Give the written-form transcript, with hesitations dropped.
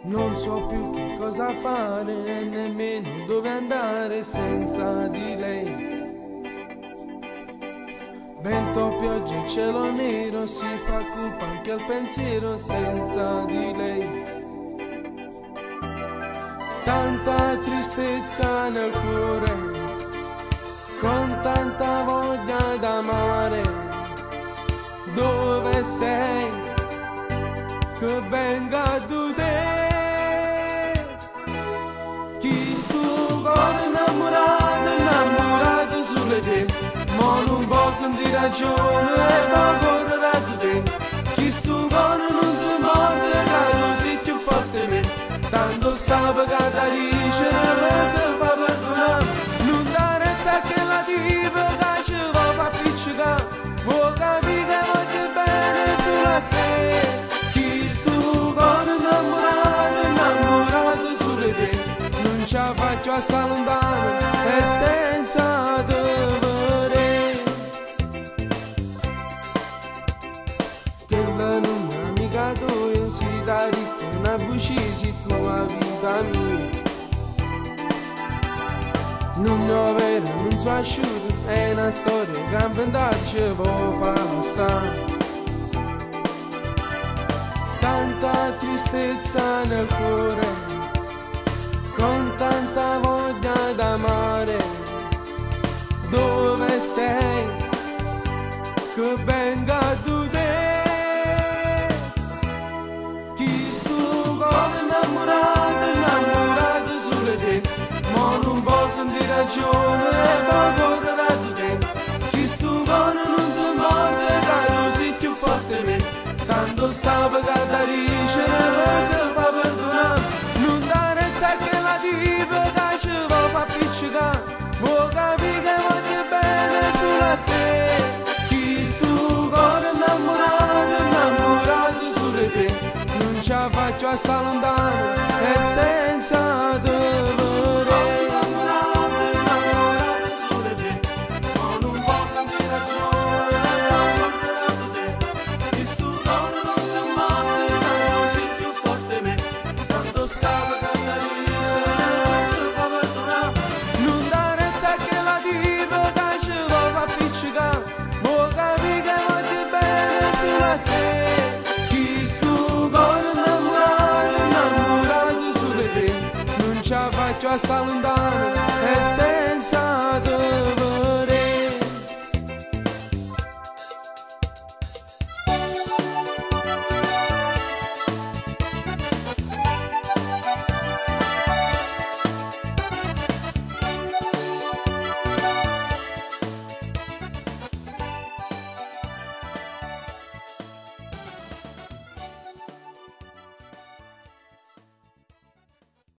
Non so più che cosa fare e nemmeno dove andare senza di lei. Vento, pioggia e cielo nero, si fa cupa anche il pensiero senza di lei. Tanta tristezza nel cuore, con tanta voglia d'amare. Dove sei? Che venga da te. Chi sto cuore innamorato sulle te, ma non può sentire ragione e va correre da te. Chi sto cuore non si muove, che non si più forte me, tanto sa che da dice non si fa perdonare. Non dare retta che la diva che ci va a appiccicare, vuoi capire che voglio bene sulla te. Chi sto cuore innamorato sulle te, non ce la faccio a stare lontano e senza te vedere. Che la non è amica tua, si dà ritto una buccia, si tua vita a lui. Non è vero, non so asciutto, è una storia che inventato ci può far passare. Tanta tristezza nel cuore, con tanta voglia d'amare. Dove sei? Che venga da te. Chi sto cuore innamorato sulle te, ma non può sentire ragione e va correre da te. Chi sto cuore non si muove, che non si più forte me, tanto sa che da dice non si fa perdonare. Non dare retta che la diva che ci va a appiccicare, vuoi capire che voglio bene sulla te. Chi sto cuore innamorato sulle te, non ce la faccio a stare lontano e senza te vedere. Faccio a stare lontano e senza